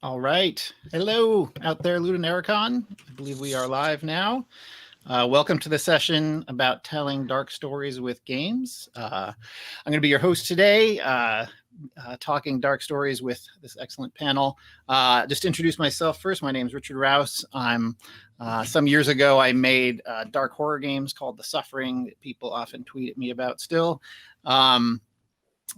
All right. Hello out there, LudoNarraCon. I believe we are live now. Welcome to the session about telling dark stories with games. I'm going to be your host today, talking dark stories with this excellent panel. Just to introduce myself first, my name is Richard Rouse. Some years ago, I made dark horror games called The Suffering that people often tweet at me about still.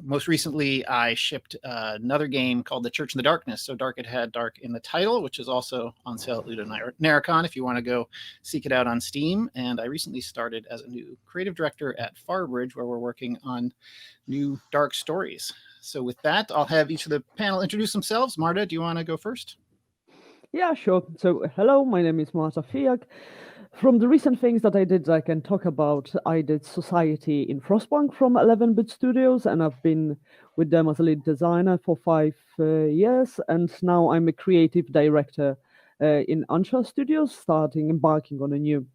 Most recently, I shipped another game called The Church in the Darkness. So dark it had dark in the title, which is also on sale at LudoNarraCon if you want to go seek it out on Steam. And I recently started as a new creative director at Farbridge, where we're working on new dark stories. So with that, I'll have each of the panel introduce themselves. Marta, do you want to go first? Yeah, sure. So hello, my name is Marta Fiak. From the recent things that I did, I can talk about. I did Society in Frostpunk from 11-Bit Studios, and I've been with them as a lead designer for 5 years. And now I'm a creative director in Ansha Studios, embarking on a new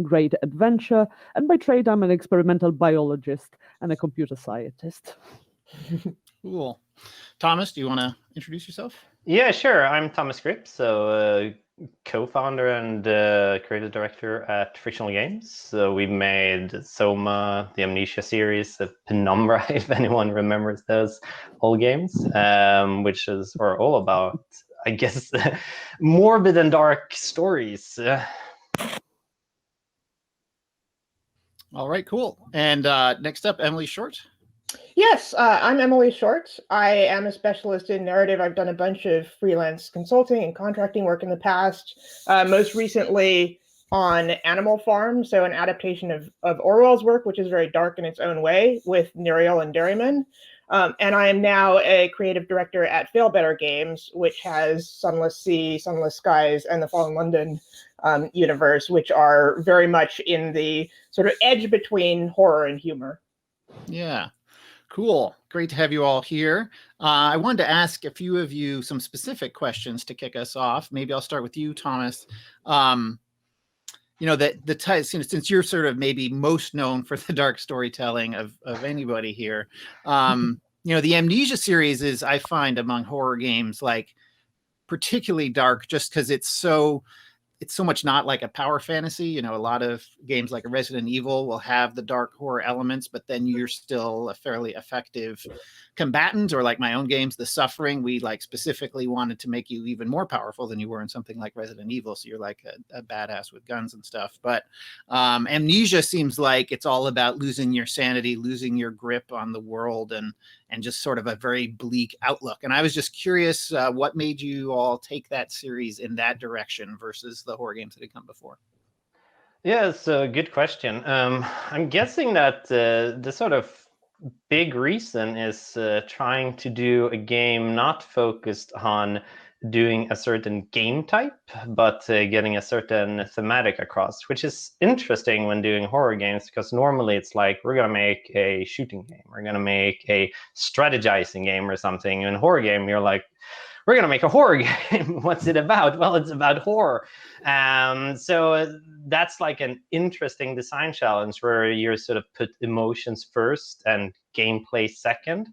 great adventure. And by trade, I'm an experimental biologist and a computer scientist. Cool. Thomas, do you want to introduce yourself? Yeah, sure. I'm Thomas Grip, so co-founder and creative director at Frictional Games. So we made Soma, the Amnesia series, the Penumbra, if anyone remembers those old games, which are all about, I guess, morbid and dark stories. All right, cool. And next up, Emily Short. Yes, I'm Emily Short. I am a specialist in narrative. I've done a bunch of freelance consulting and contracting work in the past, most recently on Animal Farm, so an adaptation of Orwell's work, which is very dark in its own way, with Muriel and Dairyman. And I am now a creative director at Fail Better Games, which has Sunless Sea, Sunless Skies, and the Fallen London universe, which are very much in the sort of edge between horror and humor. Yeah. Cool. Great to have you all here. I wanted to ask a few of you some specific questions to kick us off. Maybe I'll start with you, Thomas. Since you're sort of maybe most known for the dark storytelling of anybody here, the Amnesia series is, I find, among horror games, like particularly dark just because it's so much not like a power fantasy. A lot of games like Resident Evil will have the dark horror elements, but then you're still a fairly effective combatant. Or like my own games, The Suffering, we like specifically wanted to make you even more powerful than you were in something like Resident Evil. So you're like a badass with guns and stuff. But Amnesia seems like it's all about losing your sanity, losing your grip on the world, and just sort of a very bleak outlook. And I was just curious, what made you all take that series in that direction versus the horror games that had come before? Yeah, it's a good question. I'm guessing that the sort of big reason is trying to do a game not focused on doing a certain game type, but getting a certain thematic across, which is interesting when doing horror games, because normally it's like, we're going to make a shooting game, we're going to make a strategizing game or something. In a horror game, you're like, we're going to make a horror game. What's it about? Well, it's about horror. So that's like an interesting design challenge where you sort of put emotions first and gameplay second.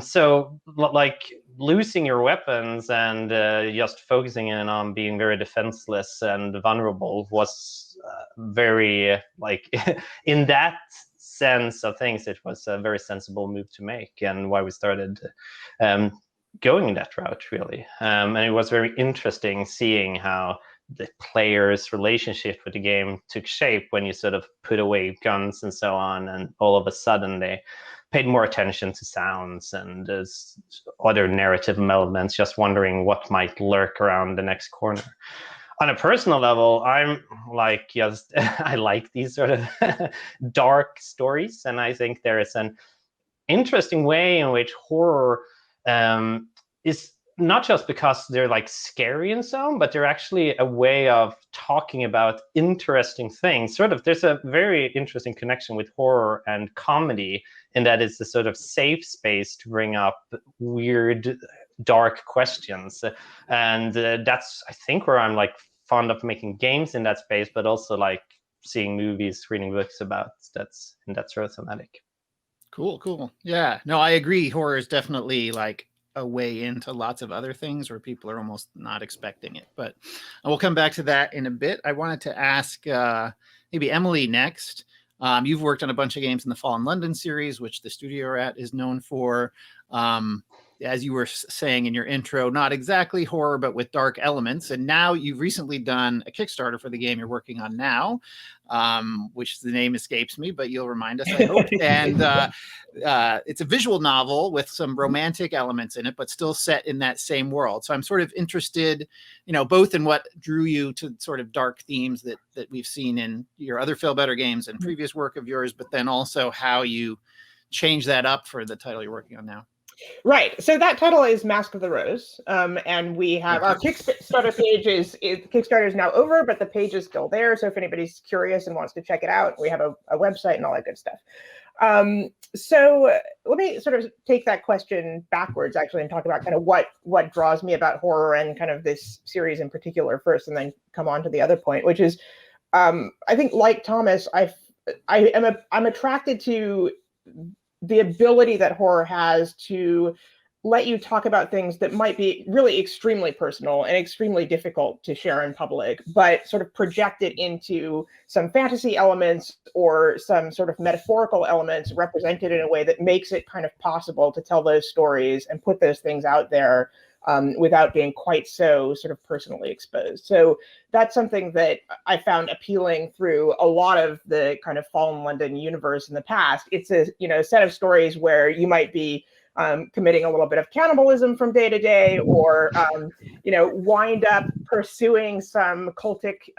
So like losing your weapons and just focusing in on being very defenseless and vulnerable was very, like, in that sense of things, it was a very sensible move to make, and why we started going that route, really. And it was very interesting seeing how the players' relationship with the game took shape when you sort of put away guns and so on, and all of a sudden they paid more attention to sounds and other narrative elements, just wondering what might lurk around the next corner. On a personal level, I'm like, just I like these sort of dark stories, and I think there is an interesting way in which horror is not just because they're like scary and so on, but they're actually a way of talking about interesting things. Sort of, there's a very interesting connection with horror and comedy, in that it's a sort of safe space to bring up weird, dark questions. And that's, I think, where I'm like fond of making games in that space, but also like seeing movies, reading books about that's in that sort of thematic. Cool. Yeah, no, I agree. Horror is definitely like a way into lots of other things where people are almost not expecting it. But we'll come back to that in a bit. I wanted to ask maybe Emily next. You've worked on a bunch of games in the Fallen London series, which the studio you're at is known for. As you were saying in your intro, not exactly horror, but with dark elements. And now you've recently done a Kickstarter for the game you're working on now, which the name escapes me, but you'll remind us, I hope. And it's a visual novel with some romantic elements in it, but still set in that same world. So I'm sort of interested, both in what drew you to sort of dark themes that we've seen in your other Feel Better games and previous work of yours, but then also how you change that up for the title you're working on now. Right. So that title is Mask of the Rose. And we have our Kickstarter page Kickstarter is now over, but the page is still there. So if anybody's curious and wants to check it out, we have a website and all that good stuff. So let me sort of take that question backwards, actually, and talk about kind of what draws me about horror and kind of this series in particular first, and then come on to the other point, which is, I think, like Thomas, I'm attracted to the ability that horror has to let you talk about things that might be really extremely personal and extremely difficult to share in public, but sort of project it into some fantasy elements or some sort of metaphorical elements represented in a way that makes it kind of possible to tell those stories and put those things out there without being quite so sort of personally exposed. So that's something that I found appealing through a lot of the kind of Fallen London universe in the past. It's a set of stories where you might be committing a little bit of cannibalism from day to day, or wind up pursuing some cultic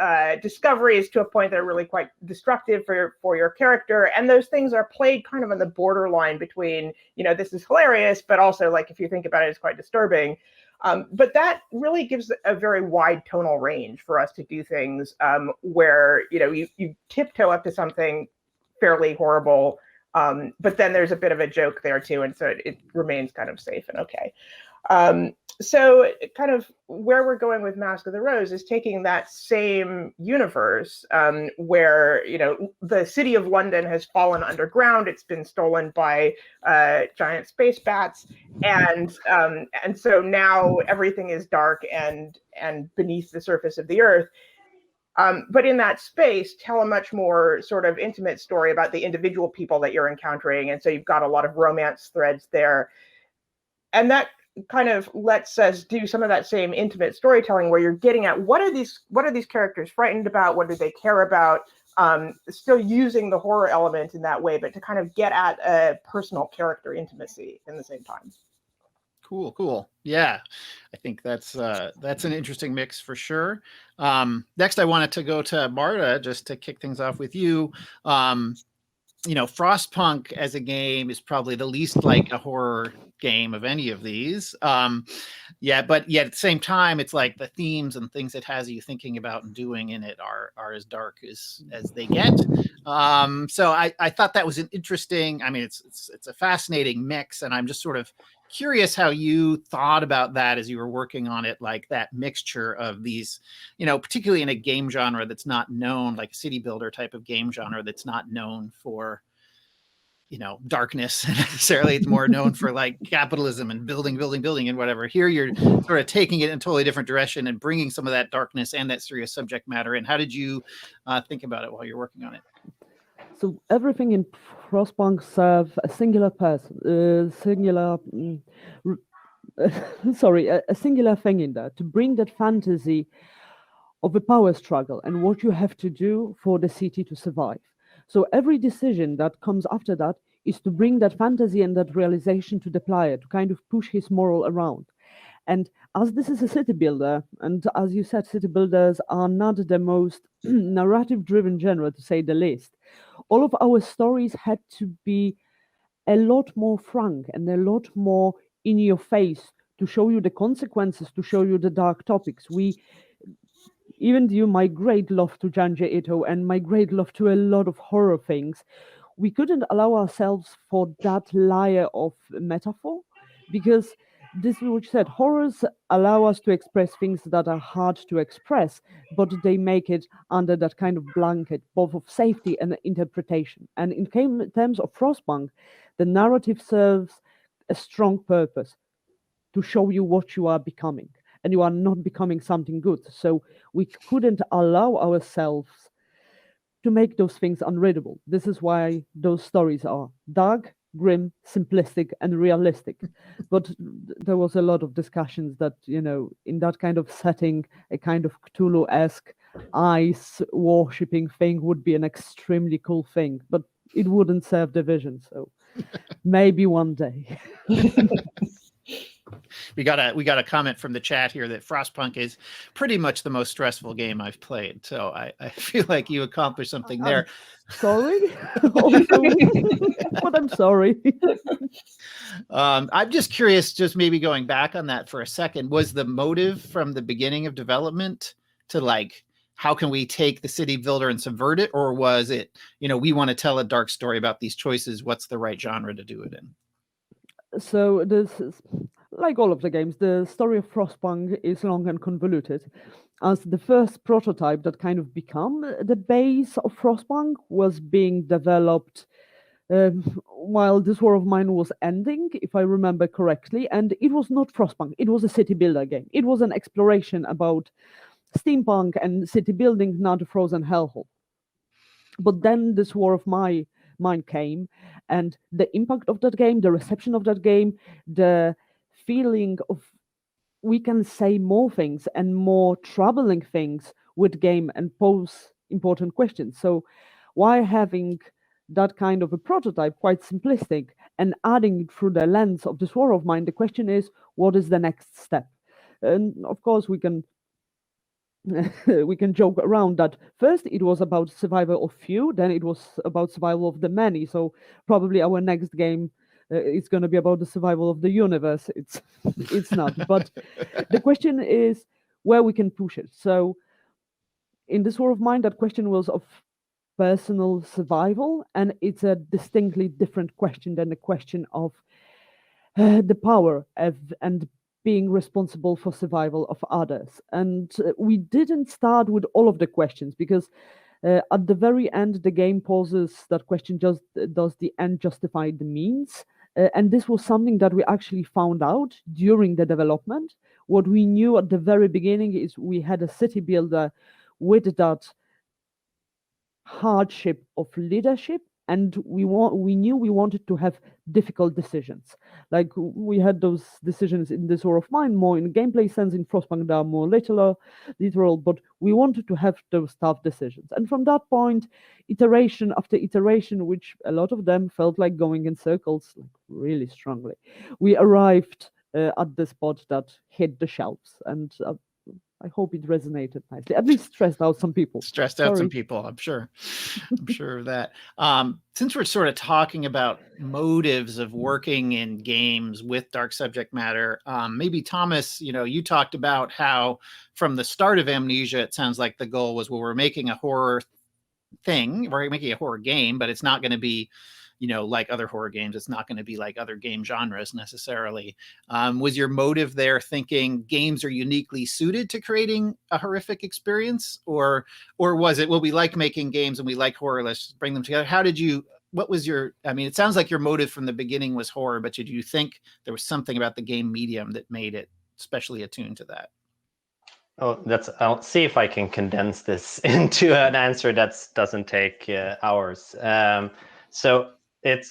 discoveries to a point that are really quite destructive for your character. And those things are played kind of on the borderline between, this is hilarious, but also, like, if you think about it, it's quite disturbing. But that really gives a very wide tonal range for us to do things where, you tiptoe up to something fairly horrible, but then there's a bit of a joke there too, and so it remains kind of safe and okay. So kind of where we're going with Mask of the Rose is taking that same universe where, the city of London has fallen underground. It's been stolen by giant space bats. And so now everything is dark and beneath the surface of the earth. But in that space, tell a much more sort of intimate story about the individual people that you're encountering. And so you've got a lot of romance threads there. And that kind of lets us do some of that same intimate storytelling where you're getting at what are these characters frightened about? What do they care about? Still using the horror element in that way, but to kind of get at a personal character intimacy in the same time. Cool. Yeah, I think that's an interesting mix for sure. Next, I wanted to go to Marta just to kick things off with you. Frostpunk as a game is probably the least like a horror game of any of these. But yet at the same time, it's like the themes and things it has you thinking about and doing in it are as dark as they get. So I thought that was an interesting. I mean, it's a fascinating mix, and I'm just sort of curious how you thought about that as you were working on it, like that mixture of these, particularly in a game genre that's not known, like a city builder type of game genre that's not known for, darkness necessarily. It's more known for like capitalism and building and whatever. Here you're sort of taking it in a totally different direction and bringing some of that darkness and that serious subject matter in. How did you think about it while you're working on it? So everything in Frostpunk serves a singular person, a singular thing in there, to bring that fantasy of a power struggle and what you have to do for the city to survive. So every decision that comes after that is to bring that fantasy and that realization to the player, to kind of push his moral around. And as this is a city builder, and as you said, city builders are not the most narrative-driven genre, to say the least, all of our stories had to be a lot more frank and a lot more in your face to show you the consequences, to show you the dark topics. Even you, my great love to Junji Ito and my great love to a lot of horror things, we couldn't allow ourselves for that layer of metaphor, because this is what you said, horrors allow us to express things that are hard to express, but they make it under that kind of blanket, both of safety and interpretation. And in terms of Frostpunk, the narrative serves a strong purpose to show you what you are becoming, and you are not becoming something good. So we couldn't allow ourselves to make those things unreadable. This is why those stories are dark, grim, simplistic, and realistic. But there was a lot of discussions that, in that kind of setting, a kind of Cthulhu-esque ice worshipping thing would be an extremely cool thing, but it wouldn't serve the vision. So maybe one day. We got a comment from the chat here that Frostpunk is pretty much the most stressful game I've played. So I feel like you accomplished something there. Sorry, also, but I'm sorry. I'm just curious, just maybe going back on that for a second, was the motive from the beginning of development to like, how can we take the city builder and subvert it? Or was it, we want to tell a dark story about these choices. What's the right genre to do it in? So this is, like all of the games, the story of Frostpunk is long and convoluted. As the first prototype that kind of became the base of Frostpunk was being developed while this War of Mine was ending, if I remember correctly, and it was not Frostpunk, it was a city builder game. It was an exploration about steampunk and city building, not a frozen hellhole. But then this War of Mine came, and the impact of that game, the reception of that game, the feeling of we can say more things and more troubling things with game and pose important questions. So why having that kind of a prototype, quite simplistic, and adding it through the lens of this War of Mine, the question is, what is the next step? And of course, we can joke around that first it was about survival of few, then it was about survival of the many. So probably our next game is going to be about the survival of the universe. It's not, but the question is where we can push it. So in this War of Mine, that question was of personal survival, and it's a distinctly different question than the question of the power and being responsible for survival of others. And we didn't start with all of the questions because at the very end, the game poses that question, just does the end justify the means? And this was something that we actually found out during the development. What we knew at the very beginning is we had a city builder with that hardship of leadership, and we knew we wanted to have difficult decisions. Like we had those decisions in this War of Mine, more in gameplay sense. In Frostpunk, they are more literal, but we wanted to have those tough decisions. And from that point, iteration after iteration, which a lot of them felt like going in circles, like really strongly, we arrived at the spot that hit the shelves. And I hope it resonated nicely. At least stressed out some people. Stressed out some people, I'm sure. I'm sure of that. Since we're sort of talking about motives of working in games with dark subject matter, maybe Thomas, you talked about how from the start of Amnesia, it sounds like the goal was, well, we're making a horror thing, we're making a horror game, but it's not going to be like other horror games. It's not going to be like other game genres necessarily. Was your motive there thinking games are uniquely suited to creating a horrific experience? Or was it, well, we like making games and we like horror, let's bring them together? What was it sounds like your motive from the beginning was horror, but did you think there was something about the game medium that made it especially attuned to that? Oh, I'll see if I can condense this into an answer that doesn't take hours.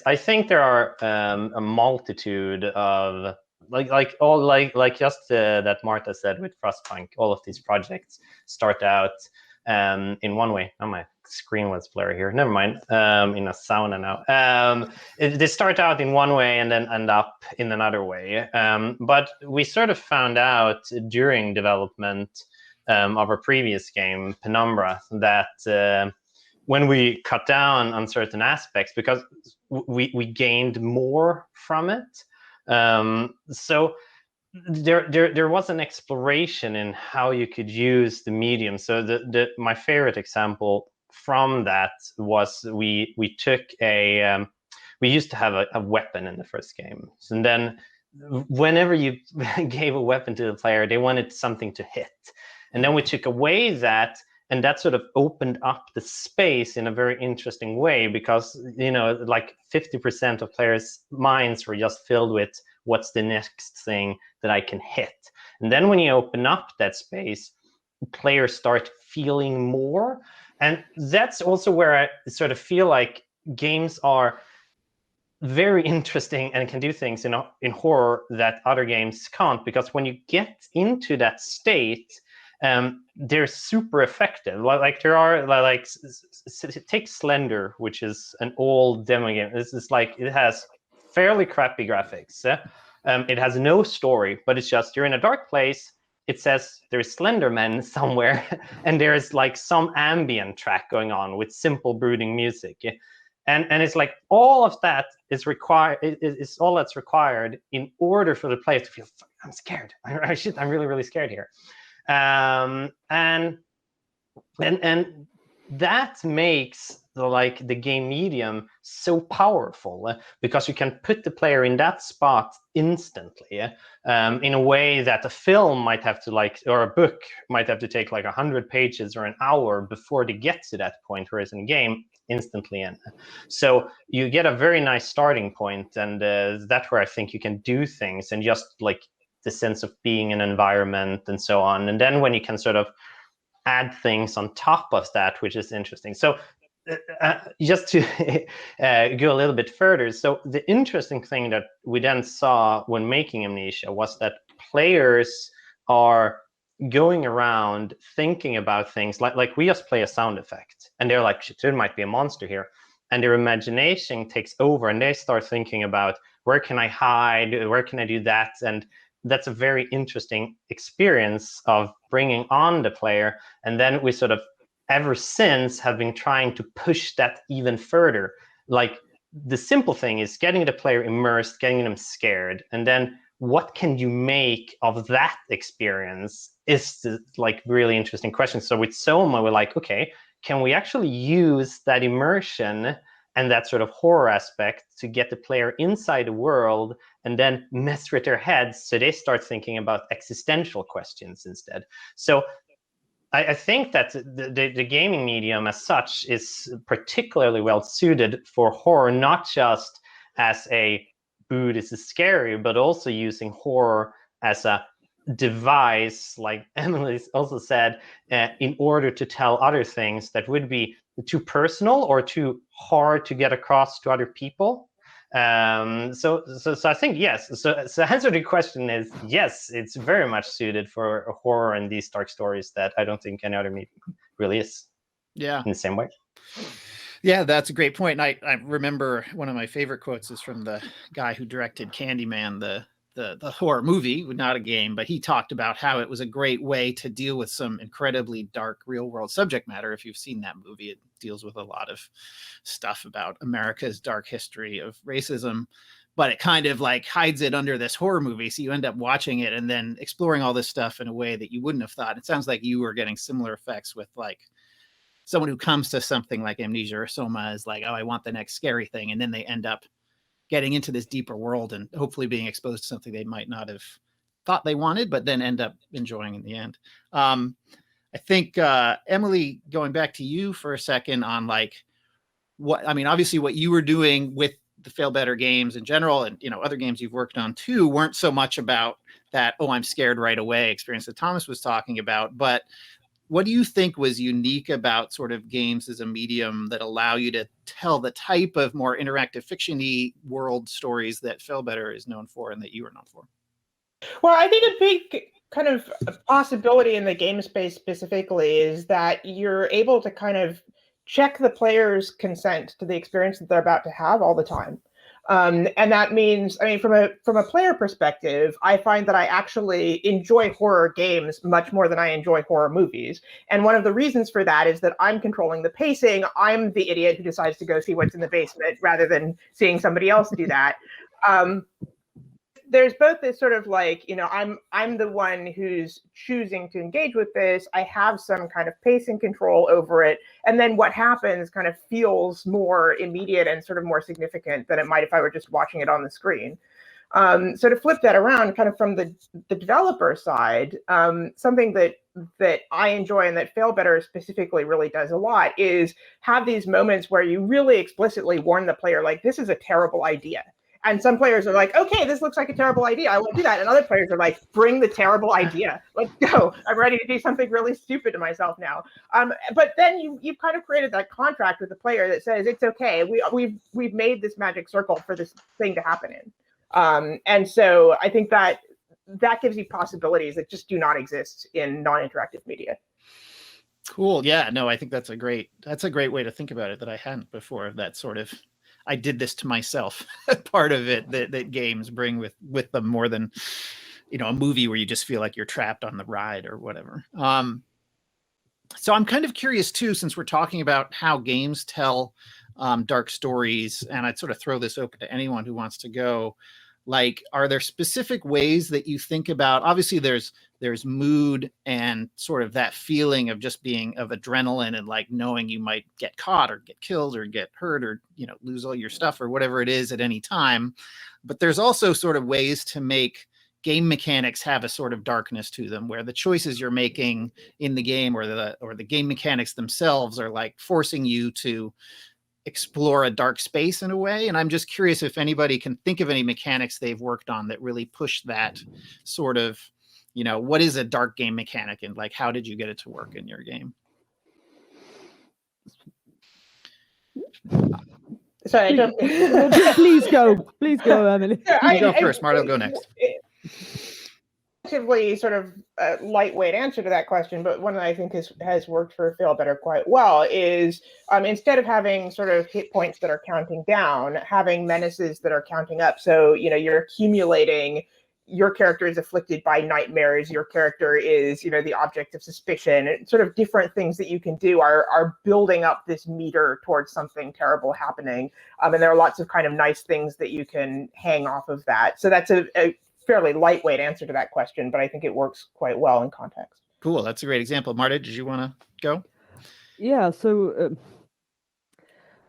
I think there are a multitude of that Marta said with Frostpunk. All of these projects start out in one way. Oh, my screen was blurry here. Never mind. In a sauna now. They start out in one way and then end up in another way. But we sort of found out during development of our previous game, Penumbra, that when we cut down on certain aspects, because we gained more from it. So there was an exploration in how you could use the medium. So my favorite example from that was we took we used to have a weapon in the first game, and then whenever you gave a weapon to the player, they wanted something to hit, and then we took away that. And that sort of opened up the space in a very interesting way, because, like 50% of players' minds were just filled with what's the next thing that I can hit. And then when you open up that space, players start feeling more. And that's also where I sort of feel like games are very interesting and can do things in horror that other games can't, because when you get into that state, they're super effective. Like there are like take Slender, which is an old demo game. This is like, it has fairly crappy graphics. It has no story, but it's just you're in a dark place. It says there's Slender Men somewhere, and there's like some ambient track going on with simple brooding music. And it's like all of that is required. Is all that's required in order for the player to feel, I'm scared. I'm really, really scared here. And that makes the game medium so powerful, because you can put the player in that spot instantly, in a way that a film might have to or a book might have to take like 100 pages or an hour before they get to that point, whereas in a game, instantly in. So you get a very nice starting point, and that's where I think you can do things, and just like the sense of being in an environment and so on. And then when you can sort of add things on top of that, which is interesting. So just to go a little bit further, so the interesting thing that we then saw when making Amnesia was that players are going around thinking about things like we just play a sound effect, and they're like, shit, there might be a monster here, and their imagination takes over, and they start thinking about, where can I hide, where can I do that? And that's a very interesting experience of bringing on the player. And then we sort of ever since have been trying to push that even further. Like the simple thing is getting the player immersed, getting them scared, and then what can you make of that experience is the really interesting question. So with Soma, we're like, okay, can we actually use that immersion and that sort of horror aspect to get the player inside the world and then mess with their heads so they start thinking about existential questions instead. So I think that the gaming medium as such is particularly well suited for horror, not just as a, ooh, this is scary, but also using horror as a device, like Emily also said, in order to tell other things that would be too personal or too hard to get across to other people. So I think yes. So answer to the question is yes, it's very much suited for horror and these dark stories that I don't think any other medium really is. Yeah, in the same way. Yeah, that's a great point. I remember one of my favorite quotes is from the guy who directed Candyman, the horror movie, not a game, but he talked about how it was a great way to deal with some incredibly dark real world subject matter. If you've seen that movie, it deals with a lot of stuff about America's dark history of racism, but it kind of like hides it under this horror movie. So you end up watching it and then exploring all this stuff in a way that you wouldn't have thought. It sounds like you were getting similar effects with like someone who comes to something like Amnesia or Soma is like, oh, I want the next scary thing. And then they end up getting into this deeper world and hopefully being exposed to something they might not have thought they wanted, but then end up enjoying in the end. I think, Emily, going back to you for a second on like what, I mean, obviously what you were doing with the Fail Better games in general, and, you know, other games you've worked on too, weren't so much about that, oh, I'm scared right away experience that Thomas was talking about, but what do you think was unique about sort of games as a medium that allow you to tell the type of more interactive fiction-y world stories that Fail Better is known for and that you are known for? Well, I think a big kind of possibility in the game space specifically is that you're able to kind of check the player's consent to the experience that they're about to have all the time. And that means, I mean, from a player perspective, I find that I actually enjoy horror games much more than I enjoy horror movies. And one of the reasons for that is that I'm controlling the pacing. I'm the idiot who decides to go see what's in the basement rather than seeing somebody else do that. There's both this sort of like, you know, I'm the one who's choosing to engage with this. I have some kind of pacing control over it. And then what happens kind of feels more immediate and sort of more significant than it might if I were just watching it on the screen. So to flip that around kind of from the developer side, something that I enjoy and that Fail Better specifically really does a lot is have these moments where you really explicitly warn the player, like, this is a terrible idea. And some players are like, okay, this looks like a terrible idea. I won't do that. And other players are like, bring the terrible idea. Let's go. I'm ready to do something really stupid to myself now. But then you've kind of created that contract with the player that says it's okay. We've made this magic circle for this thing to happen in. And so I think that gives you possibilities that just do not exist in non-interactive media. Cool. Yeah, no, I think that's a great way to think about it that I hadn't before. That sort of, I did this to myself part of it that games bring with them more than, a movie where you just feel like you're trapped on the ride or whatever. So I'm kind of curious too, since we're talking about how games tell dark stories, and I'd sort of throw this open to anyone who wants to go. Like, are there specific ways that you think about? Obviously, there's mood and sort of that feeling of just being of adrenaline and like knowing you might get caught or get killed or get hurt or lose all your stuff or whatever it is at any time. But there's also sort of ways to make game mechanics have a sort of darkness to them, where the choices you're making in the game or the game mechanics themselves are like forcing you to explore a dark space in a way. And I'm just curious if anybody can think of any mechanics they've worked on that really push that sort of, what is a dark game mechanic and like, how did you get it to work in your game? Sorry, I don't. Please go, Emily. You go first. Marta, go next. Relatively sort of lightweight answer to that question, but one that I think has worked for Feel Better quite well is instead of having sort of hit points that are counting down, having menaces that are counting up. So you're accumulating. Your character is afflicted by nightmares. Your character is the object of suspicion. And sort of different things that you can do are building up this meter towards something terrible happening. And there are lots of kind of nice things that you can hang off of that. So that's a fairly lightweight answer to that question, but I think it works quite well in context. Cool. That's a great example. Marta, did you want to go? Yeah. So,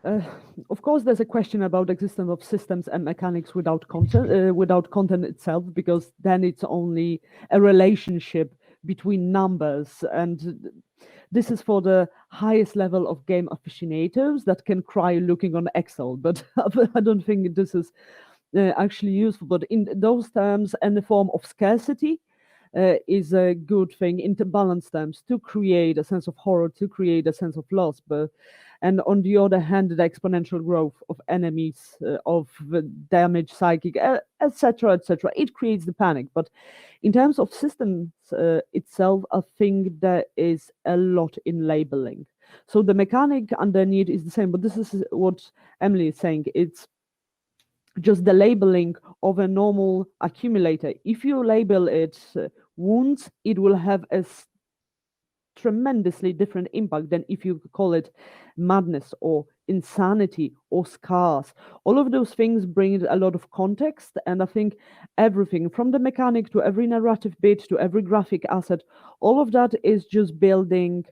of course, there's a question about existence of systems and mechanics without content itself, because then it's only a relationship between numbers, and this is for the highest level of game aficionados that can cry looking on Excel. But I don't think this is actually useful. But in those terms, any form of scarcity is a good thing in the balance terms, to create a sense of horror, to create a sense of loss. And on the other hand, the exponential growth of enemies, of damage, psychic, etc., it creates the panic. But in terms of systems itself, I think there is a lot in labeling. So the mechanic underneath is the same, but this is what Emily is saying. It's just the labeling of a normal accumulator. If you label it wounds, it will have a tremendously different impact than if you call it madness or insanity or scars. All of those things bring a lot of context, and I think everything from the mechanic to every narrative bit to every graphic asset, all of that is just building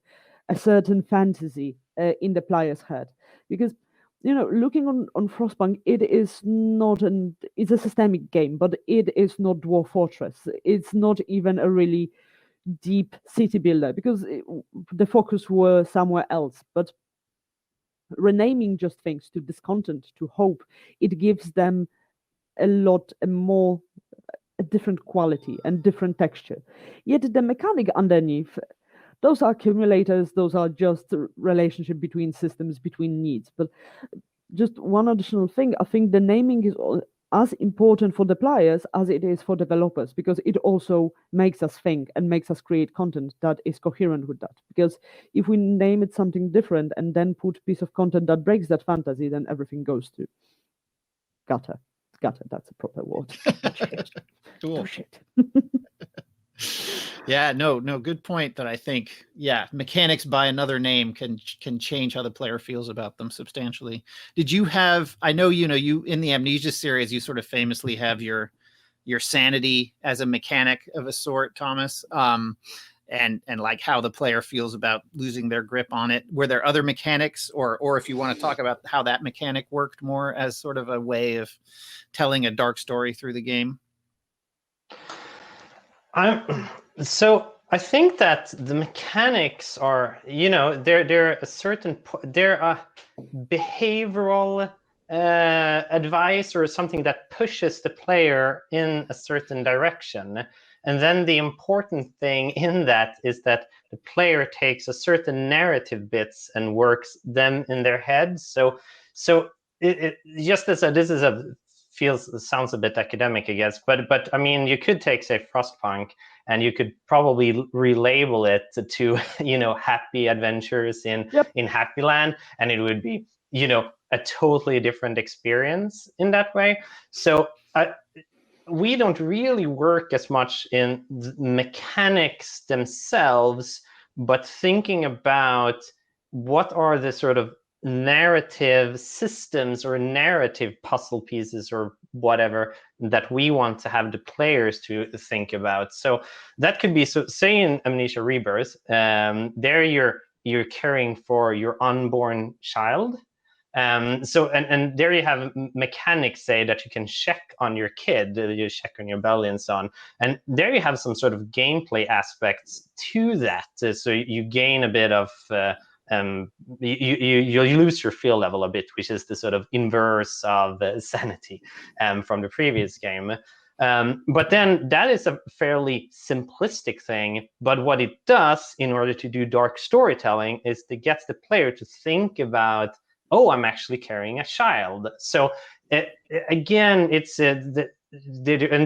a certain fantasy in the player's head. Because looking on Frostpunk, it's a systemic game, but it is not Dwarf Fortress. It's not even a really deep city builder, because the focus were somewhere else. But renaming just things to discontent, to hope, it gives them a different quality and different texture. Yet the mechanic underneath, those are accumulators, those are just a relationship between systems, between needs. But just one additional thing, I think the naming is as important for the players as it is for developers, because it also makes us think and makes us create content that is coherent with that. Because if we name it something different and then put a piece of content that breaks that fantasy, then everything goes to gutter. Gutter, that's a proper word. Cool. Oh, shit. Yeah, no, good point. That I think, mechanics by another name can change how the player feels about them substantially. Did you have? I know you in the Amnesia series, you sort of famously have your sanity as a mechanic of a sort, Thomas, and like how the player feels about losing their grip on it. Were there other mechanics, or if you want to talk about how that mechanic worked more as sort of a way of telling a dark story through the game? So I think that the mechanics are, they're a behavioral advice or something that pushes the player in a certain direction. And then the important thing in that is that the player takes a certain narrative bits and works them in their head. So it just as sounds a bit academic, I guess, but I mean, you could take, say, Frostpunk, and you could probably relabel it to Happy Adventures in Happy Land, and it would be a totally different experience in that way. So we don't really work as much in the mechanics themselves, but thinking about what are the sort of narrative systems or narrative puzzle pieces or whatever that we want to have the players to think about. So that could be, so say in Amnesia Rebirth, there you're caring for your unborn child. So there you have mechanics, say, that you can check on your kid, you check on your belly and so on. And there you have some sort of gameplay aspects to that. So you gain a bit of, you lose your feel level a bit, which is the sort of inverse of sanity from the previous game. But then that is a fairly simplistic thing. But what it does in order to do dark storytelling is to get the player to think about, oh, I'm actually carrying a child. So again, it's and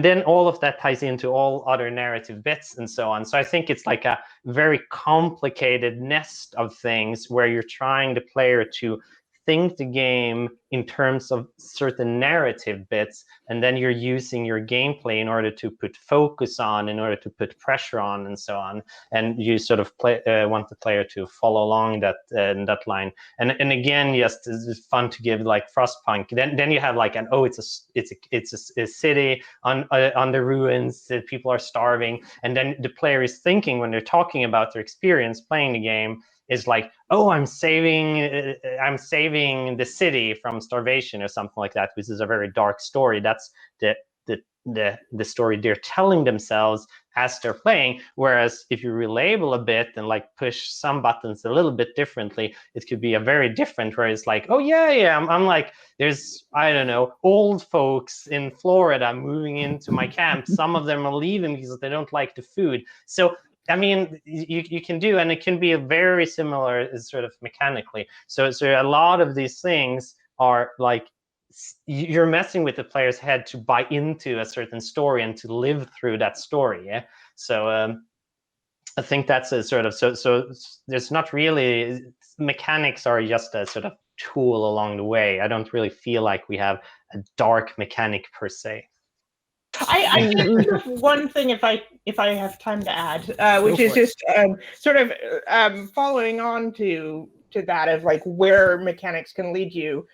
then all of that ties into all other narrative bits and so on. So I think it's like a very complicated nest of things where you're trying the player to think the game in terms of certain narrative bits, and then you're using your gameplay in order to put focus on, in order to put pressure on, and so on. And you sort of want the player to follow along that line. And again, yes, it's fun to give like Frostpunk. Then you have like it's a city on the ruins. People are starving, and then the player is thinking, when they're talking about their experience playing the game, is like, oh, I'm saving the city from starvation or something like that, which is a very dark story. That's the story they're telling themselves as they're playing. Whereas if you relabel a bit and like push some buttons a little bit differently, it could be a very different, where it's like, oh yeah, I'm like, there's, I don't know, old folks in Florida moving into my camp. Some of them are leaving because they don't like the food. So I mean, you can do, and it can be a very similar sort of mechanically. So a lot of these things are like, you're messing with the player's head to buy into a certain story and to live through that story. Yeah. So I think that's a sort of, so there's not really, mechanics are just a sort of tool along the way. I don't really feel like we have a dark mechanic per se. I think there's one thing, if I have time to add, which is just sort of following on to that of like where mechanics can lead you.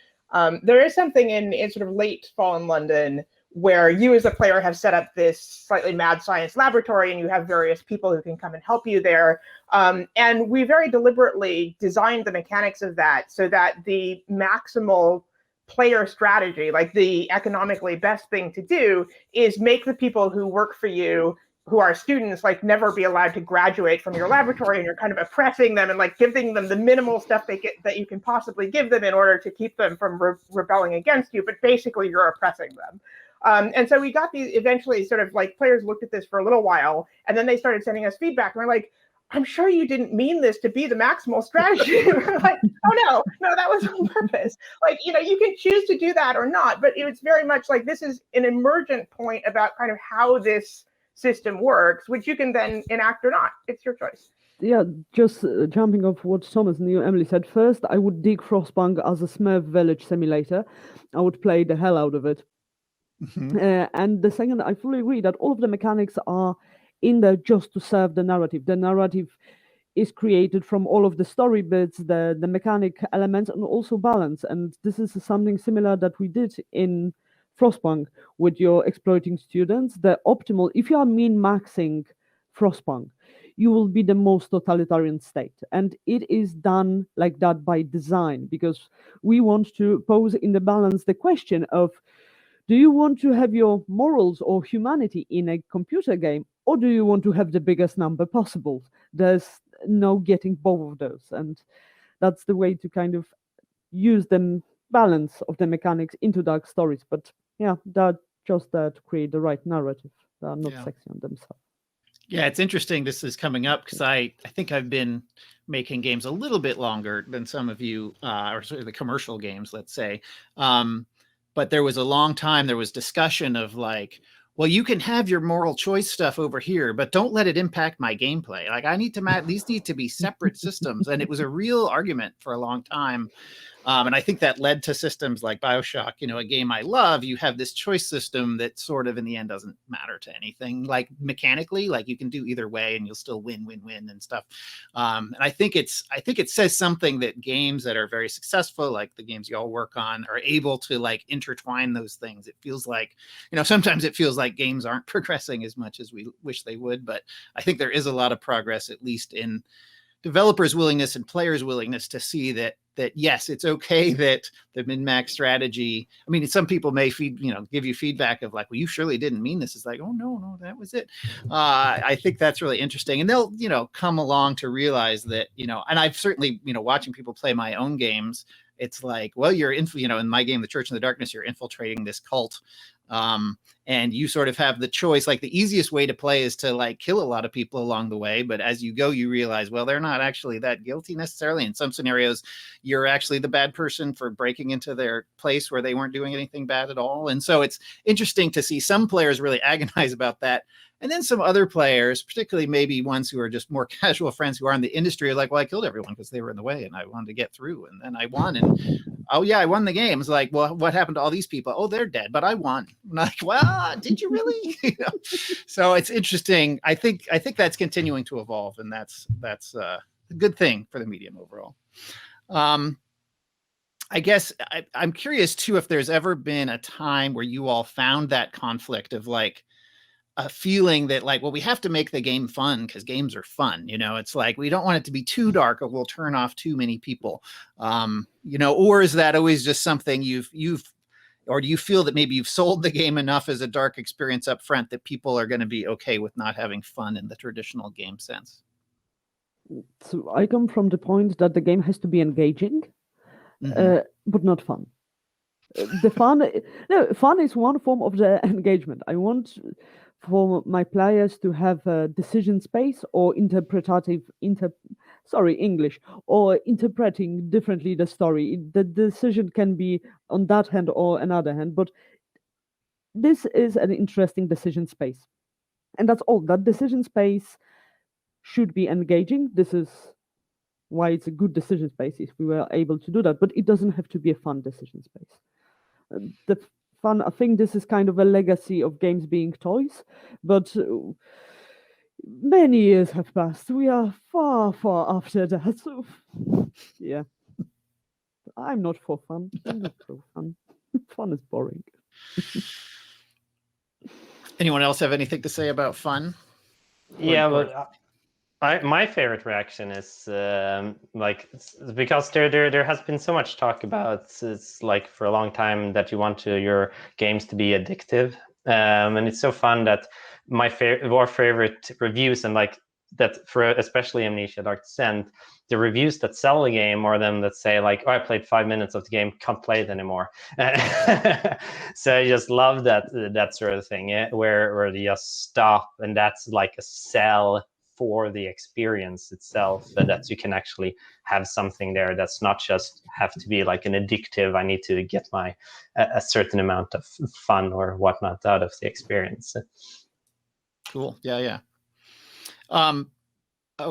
There is something in sort of late fall in London where you as a player have set up this slightly mad science laboratory, and you have various people who can come and help you there. And we very deliberately designed the mechanics of that so that the maximal player strategy, like the economically best thing to do, is make the people who work for you, who are students, like never be allowed to graduate from your laboratory, and you're kind of oppressing them and like giving them the minimal stuff they get that you can possibly give them in order to keep them from rebelling against you. But basically you're oppressing them. And so we got these, eventually sort of like players looked at this for a little while, and then they started sending us feedback, and we're like, I'm sure you didn't mean this to be the maximal strategy. We're like, oh no, that was on purpose. Like, you can choose to do that or not, but it's very much like this is an emergent point about kind of how this system works, which you can then enact or not. It's your choice. Yeah, just jumping off what Thomas and you, Emily, said. First, I would dig Frostpunk as a Smurf village simulator. I would play the hell out of it. Mm-hmm. And the second, I fully agree that all of the mechanics are in there just to serve the narrative. The narrative is created from all of the story bits, the mechanic elements, and also balance. And this is something similar that we did in Frostpunk with your exploiting students. The optimal, if you are min-maxing Frostpunk, you will be the most totalitarian state. And it is done like that by design, because we want to pose in the balance the question of, do you want to have your morals or humanity in a computer game, or do you want to have the biggest number possible? There's no getting both of those. And that's the way to kind of use them balance of the mechanics into dark stories. But yeah, they're just there to create the right narrative. They're not sexy on themselves. Yeah, it's interesting this is coming up because I think I've been making games a little bit longer than some of you, or sort of the commercial games, let's say. But there was a long time, there was discussion of like, well, you can have your moral choice stuff over here, but don't let it impact my gameplay. Like I need to these need to be separate systems. And it was a real argument for a long time. And I think that led to systems like BioShock, a game I love. You have this choice system that sort of in the end doesn't matter to anything. Like mechanically, like you can do either way and you'll still win and stuff. And I think it says something that games that are very successful, like the games you all work on, are able to like intertwine those things. It feels like, sometimes it feels like games aren't progressing as much as we wish they would, but I think there is a lot of progress, at least in developers' willingness and players' willingness to see that yes, it's okay that the min-max strategy. I mean, some people may give you feedback of like, well, you surely didn't mean this. It's like, oh no, that was it. I think that's really interesting, and they'll come along to realize that and I've certainly watching people play my own games. It's like, well, you're in my game, The Church in the Darkness, you're infiltrating this cult. And you sort of have the choice, like the easiest way to play is to like kill a lot of people along the way. But as you go, you realize, well, they're not actually that guilty necessarily. In some scenarios, you're actually the bad person for breaking into their place where they weren't doing anything bad at all. And so it's interesting to see some players really agonize about that. And then some other players, particularly maybe ones who are just more casual friends who are in the industry, are like, well, I killed everyone because they were in the way and I wanted to get through. And then I won. And oh, yeah, I won the game. It's like, well, what happened to all these people? Oh, they're dead, but I won. I'm like, well, did you really? So it's interesting. I think that's continuing to evolve. And that's a good thing for the medium overall. I guess I'm curious, too, if there's ever been a time where you all found that conflict of like, a feeling that like, well, we have to make the game fun because games are fun. It's like, we don't want it to be too dark or we'll turn off too many people. Or is that always just something or do you feel that maybe you've sold the game enough as a dark experience up front that people are going to be okay with not having fun in the traditional game sense? So I come from the point that the game has to be engaging, but not fun. Fun is one form of the engagement. I want for my players to have a decision space or or interpreting differently the story. The decision can be on that hand or another hand, but this is an interesting decision space. And that's all. That decision space should be engaging. This is why it's a good decision space if we were able to do that, but it doesn't have to be a fun decision space. The fun, I think this is kind of a legacy of games being toys, but many years have passed. We are far, far after that. So, yeah. I'm not for fun. I'm not for fun. Fun is boring. Anyone else have anything to say about fun? Yeah, but my favorite reaction is because there has been so much talk about it's like for a long time that you want your games to be addictive, and it's so fun that our favorite reviews and like that for especially Amnesia Dark Descent, the reviews that sell the game more than that say like, oh, I played 5 minutes of the game, can't play it anymore. So I just love that sort of thing, where they just stop, and that's like a sell for the experience itself, and that you can actually have something there that's not just have to be like an addictive, I need to get a certain amount of fun or whatnot out of the experience. Cool. Yeah.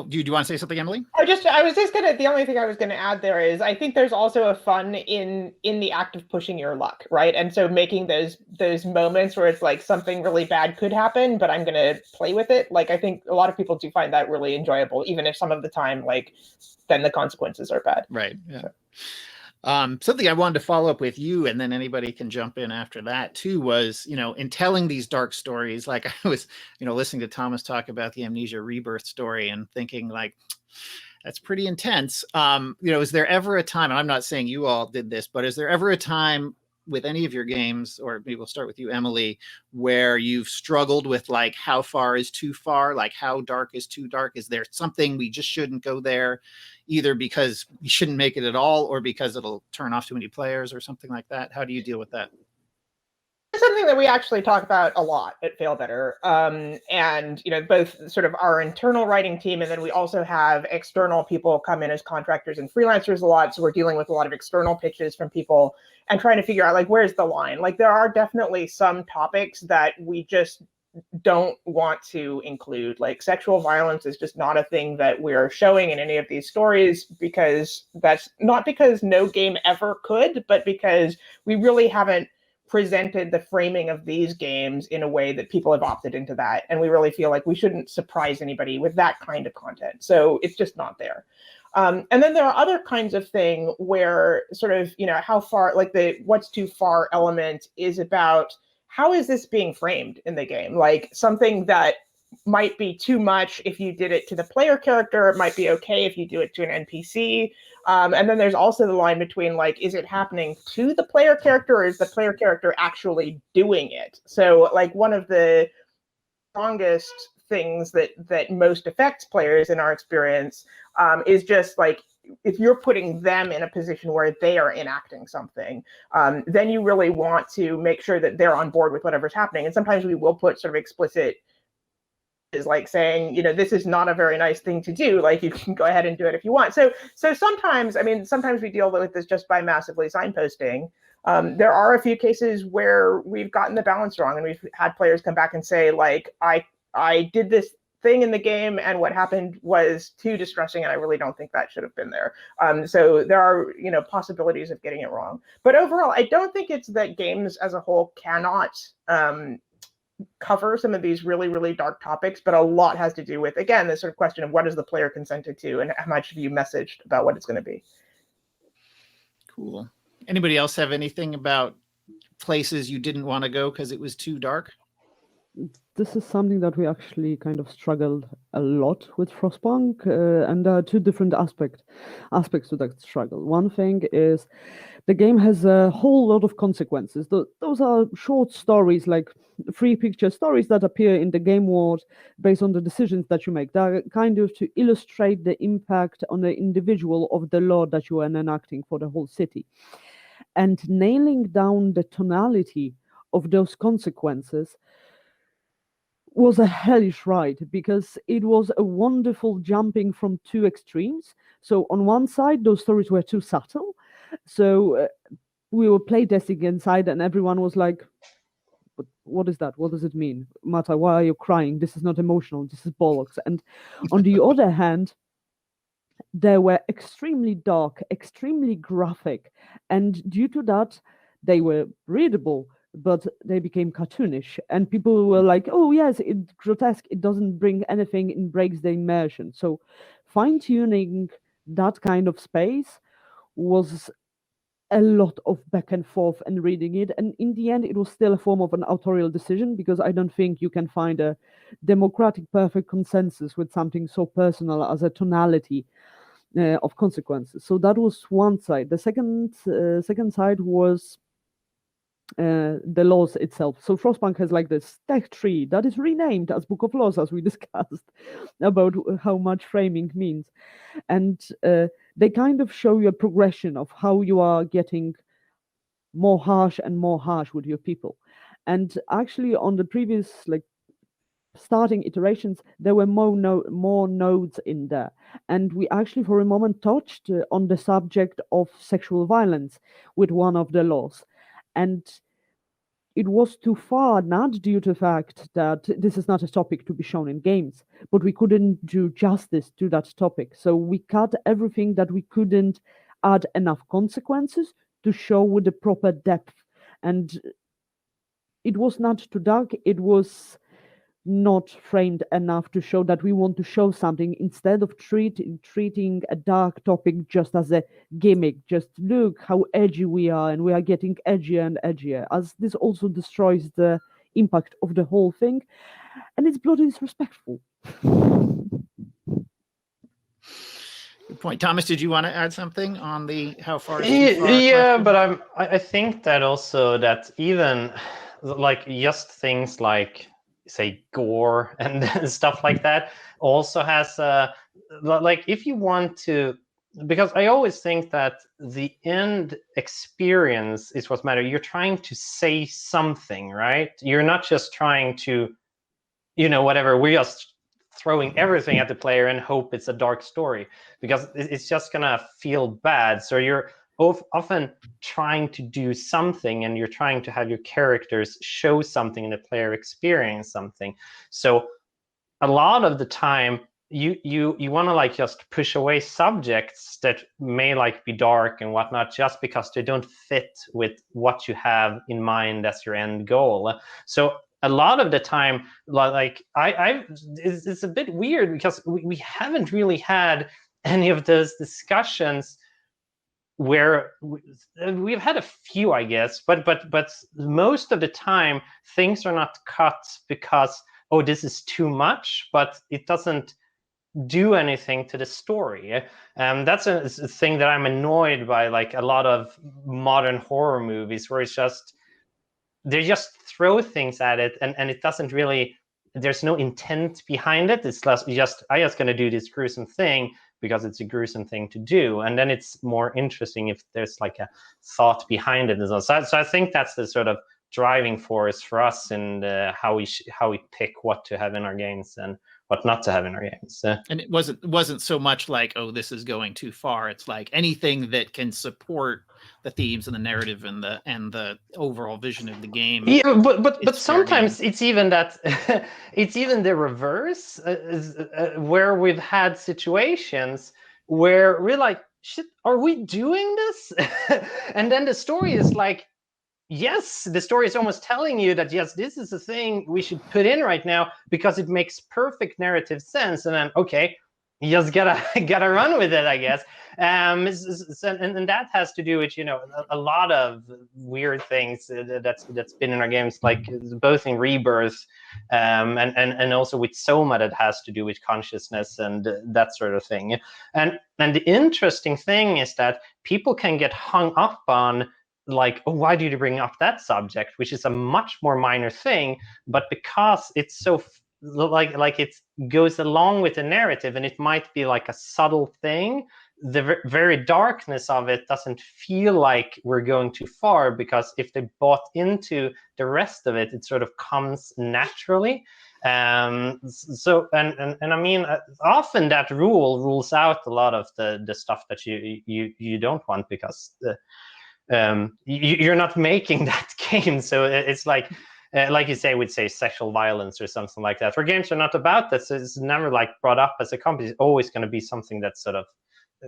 Do you want to say something, Emily? The only thing I was gonna add there is I think there's also a fun in the act of pushing your luck, right? And so making those moments where it's like something really bad could happen, but I'm gonna play with it. Like I think a lot of people do find that really enjoyable, even if some of the time like then the consequences are bad. Right. Yeah. So. Something I wanted to follow up with you, and then anybody can jump in after that too, was, in telling these dark stories, like I was, listening to Thomas talk about the Amnesia Rebirth story and thinking like, that's pretty intense. Is there ever a time, and I'm not saying you all did this, but is there ever a time with any of your games, or maybe we'll start with you, Emily, where you've struggled with like how far is too far, like how dark is too dark? Is there something we just shouldn't go there, either because we shouldn't make it at all or because it'll turn off too many players or something like that? How do you deal with that? It's something that we actually talk about a lot at Fail Better. And, you know, both sort of our internal writing team, and then we also have external people come in as contractors and freelancers a lot. So we're dealing with a lot of external pitches from people and trying to figure out, like, where's the line? Like, there are definitely some topics that we just don't want to include. Like, sexual violence is just not a thing that we're showing in any of these stories, because that's not because no game ever could, but because we really haven't presented the framing of these games in a way that people have opted into that. And we really feel like we shouldn't surprise anybody with that kind of content. So it's just not there. And then there are other kinds of thing where sort of, you know, how far, like the what's too far element is about how is this being framed in the game? Like something that might be too much if you did it to the player character, it might be okay if you do it to an NPC. And then there's also the line between, like, is it happening to the player character, or is the player character actually doing it? So, like, one of the strongest things that most affects players in our experience is just, like, if you're putting them in a position where they are enacting something, then you really want to make sure that they're on board with whatever's happening. And sometimes we will put sort of explicit is like saying, you know, this is not a very nice thing to do. Like, you can go ahead and do it if you want. So sometimes, I mean, sometimes we deal with this just by massively signposting. There are a few cases where we've gotten the balance wrong, and we've had players come back and say, like, I did this thing in the game, and what happened was too distressing, and I really don't think that should have been there. So there are, you know, possibilities of getting it wrong. But overall, I don't think it's that games as a whole cannot cover some of these really, really dark topics, but a lot has to do with, again, this sort of question of what is the player consented to, and how much have you messaged about what it's going to be. Cool. Anybody else have anything about places you didn't want to go because it was too dark? This is something that we actually kind of struggled a lot with Frostpunk, and there are two different aspects to that struggle. One thing is the game has a whole lot of consequences. Those are short stories, like 3-picture stories that appear in the game world based on the decisions that you make. They're kind of to illustrate the impact on the individual of the law that you are enacting for the whole city. And nailing down the tonality of those consequences was a hellish ride, because it was a wonderful jumping from two extremes. So on one side, those stories were too subtle. So we were playtesting inside, and everyone was like, "But what is that? What does it mean? Mata, why are you crying? This is not emotional. This is bollocks." And on the other hand, they were extremely dark, extremely graphic. And due to that, they were readable, but they became cartoonish. And people were like, oh, yes, it's grotesque. It doesn't bring anything. It breaks the immersion. So fine-tuning that kind of space was a lot of back and forth and reading it. And in the end, it was still a form of an authorial decision, because I don't think you can find a democratic perfect consensus with something so personal as a tonality of consequences. So that was one side. The second side was the laws itself. So Frostpunk has like this tech tree that is renamed as Book of Laws, as we discussed about how much framing means. And they kind of show you a progression of how you are getting more harsh and more harsh with your people. And actually on the previous, like, starting iterations, there were more nodes in there. And we actually for a moment touched on the subject of sexual violence with one of the laws. And it was too far, not due to the fact that this is not a topic to be shown in games, but we couldn't do justice to that topic. So we cut everything that we couldn't add enough consequences to show with the proper depth. And it was not too dark, it was not framed enough to show that we want to show something, instead of treating a dark topic just as a gimmick. Just look how edgy we are, and we are getting edgier and edgier, as this also destroys the impact of the whole thing, and it's bloody disrespectful. Good point. Thomas, did you want to add something on the how far is too far Yeah, question? but I think that also that even like just things like say gore and stuff like that also has like if you want to, because I always think that the end experience is what matters. You're trying to say something, right? You're not just trying to, whatever, we're just throwing everything at the player and hope it's a dark story, because it's just gonna feel bad. So you're often trying to do something, and you're trying to have your characters show something and the player experience something. So a lot of the time you want to like just push away subjects that may like be dark and whatnot, just because they don't fit with what you have in mind as your end goal. So a lot of the time, like it's a bit weird, because we haven't really had any of those discussions where we've had a few, I guess, but most of the time things are not cut because, oh, this is too much, but it doesn't do anything to the story. That's a thing that I'm annoyed by, like a lot of modern horror movies, where it's just they just throw things at it, and it doesn't really, there's no intent behind it. It's just I just gonna do this gruesome thing because it's a gruesome thing to do, and then it's more interesting if there's like a thought behind it as well. So I think that's the sort of driving force for us in how we pick what to have in our games and what not to have in our games. And it wasn't so much like, oh, this is going too far. It's like anything that can support the themes and the narrative and the overall vision of the game. Yeah, but sometimes it's even that it's even the reverse, where we've had situations where we're like, shit, are we doing this? And then the story is like, yes, the story is almost telling you that, yes, this is the thing we should put in right now because it makes perfect narrative sense. And then, okay, you just gotta run with it, I guess. And that has to do with, a lot of weird things that's been in our games, like both in Rebirth and also with Soma, that has to do with consciousness and that sort of thing. And the interesting thing is that people can get hung up on, like, oh, why did you bring up that subject, which is a much more minor thing, but because it's so like it goes along with the narrative, and it might be like a subtle thing, the very darkness of it doesn't feel like we're going too far, because if they bought into the rest of it, it sort of comes naturally. So and I mean, often that rules out a lot of the stuff that you don't want, because you're not making that game. So it's like you say, would say sexual violence or something like that, where games are not about that. So it's never like brought up as a company. It's always going to be something that sort of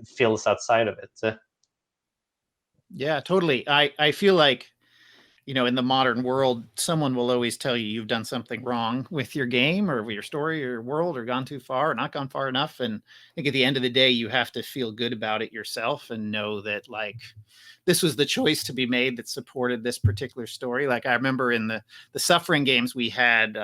feels outside of it. Yeah, totally. I feel like, in the modern world, someone will always tell you you've done something wrong with your game or with your story or your world, or gone too far or not gone far enough. And I think at the end of the day, you have to feel good about it yourself and know that, like, this was the choice to be made that supported this particular story. Like, I remember in the Suffering games, we had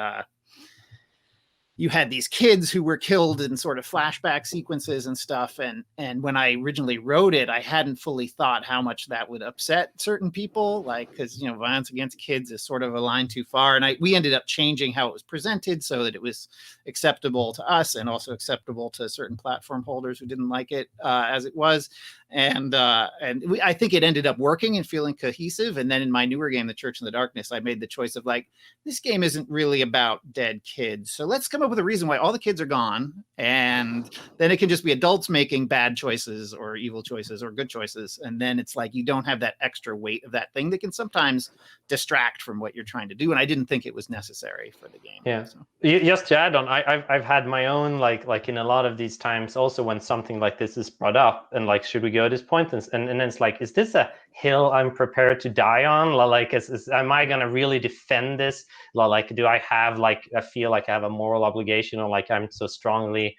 you had these kids who were killed in sort of flashback sequences and stuff. And when I originally wrote it, I hadn't fully thought how much that would upset certain people, like, because, violence against kids is sort of a line too far. And we ended up changing how it was presented so that it was acceptable to us and also acceptable to certain platform holders who didn't like it as it was. And I think it ended up working and feeling cohesive. And then in my newer game, The Church in the Darkness, I made the choice of, like, this game isn't really about dead kids, so let's come up with a reason why all the kids are gone, and then it can just be adults making bad choices or evil choices or good choices. And then it's like you don't have that extra weight of that thing that can sometimes distract from what you're trying to do. And I didn't think it was necessary for the game. Yeah. So. Just to add on, I've had my own, like in a lot of these times also, when something like this is brought up and like, should we go at this point? And then it's like, is this a hill I'm prepared to die on? Like, am I gonna really defend this? Like, do I have, like, I feel like I have a moral obligation, or like I'm so strongly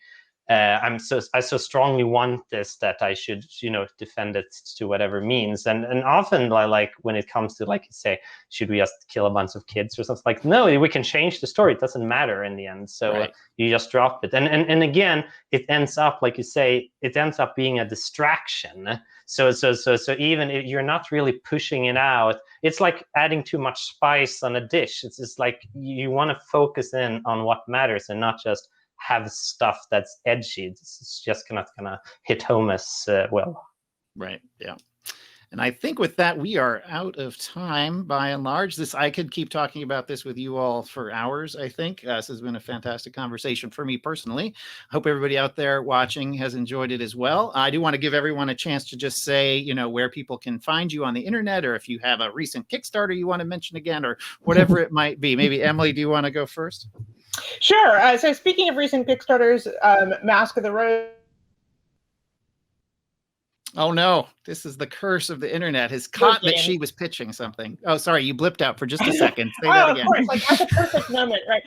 I so strongly want this that I should, defend it to whatever means. And often, like when it comes to, like you say, should we just kill a bunch of kids or something? Like, no, we can change the story. It doesn't matter in the end. So Right. you just drop it. And again, it ends up, like you say, it ends up being a distraction. So even if you're not really pushing it out, it's like adding too much spice on a dish. It's just like you want to focus in on what matters and not just have stuff that's edgy. It's just not gonna hit home as well. Right. Yeah. And I think with that, we are out of time by and large. I could keep talking about this with you all for hours, I think. This has been a fantastic conversation for me personally. I hope everybody out there watching has enjoyed it as well. I do want to give everyone a chance to just say, where people can find you on the internet, or if you have a recent Kickstarter you want to mention again, or whatever it might be. Maybe Emily, do you want to go first? Sure. So speaking of recent Kickstarters, Mask of the Rose. Oh no, this is the curse of the internet. Has caught that she was pitching something. Oh, sorry, you blipped out for just a second. Say that again. Of course, like at the perfect moment, right?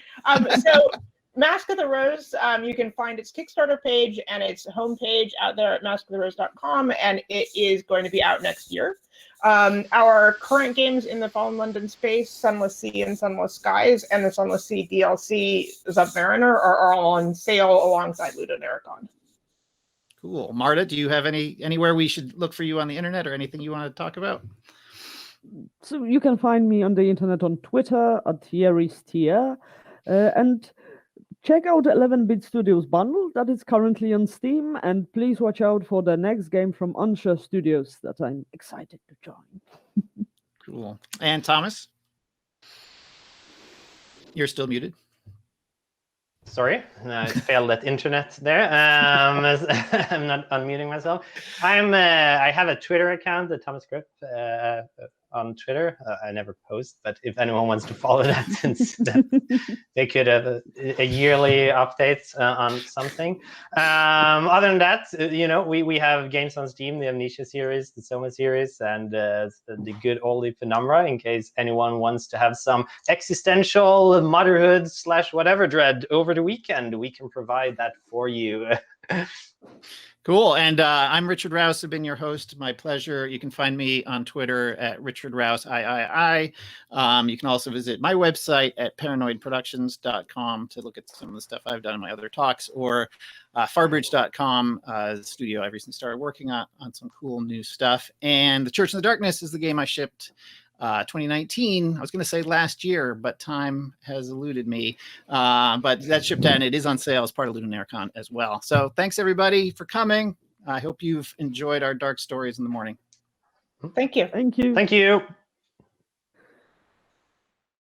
So Mask of the Rose, you can find its Kickstarter page and its homepage out there at maskoftherose.com, and it is going to be out next year. Our current games in the Fallen London space, Sunless Sea and Sunless Skies, and the Sunless Sea DLC, Submariner, are all on sale alongside LudoNarraCon. Cool. Marta, do you have anywhere we should look for you on the internet, or anything you want to talk about? So you can find me on the internet on Twitter at Tierry'sTier, and check out 11-Bit Studios bundle that is currently on Steam, and please watch out for the next game from Unsure Studios that I'm excited to join. Cool. And Thomas? You're still muted. Sorry, I failed at internet there. I'm not unmuting myself. I have a Twitter account, the Thomas Grip, on Twitter. I never post, but if anyone wants to follow that, since they could have a yearly update on something. Other than that, we have games on Steam, the Amnesia series, the Soma series, and the good oldie Penumbra, in case anyone wants to have some existential motherhood / whatever dread over the weekend. We can provide that for you. Cool. And I'm Richard Rouse. I've been your host. My pleasure. You can find me on Twitter at Richard Rouse III. You can also visit my website at paranoidproductions.com to look at some of the stuff I've done in my other talks, or farbridge.com, the studio I recently started working on some cool new stuff. And The Church in the Darkness is the game I shipped 2019. I was going to say last year, but time has eluded me. But that shipped out, and it is on sale as part of LudoNarraCon as well. So thanks everybody for coming. I hope you've enjoyed our dark stories in the morning. Thank you. Thank you. Thank you.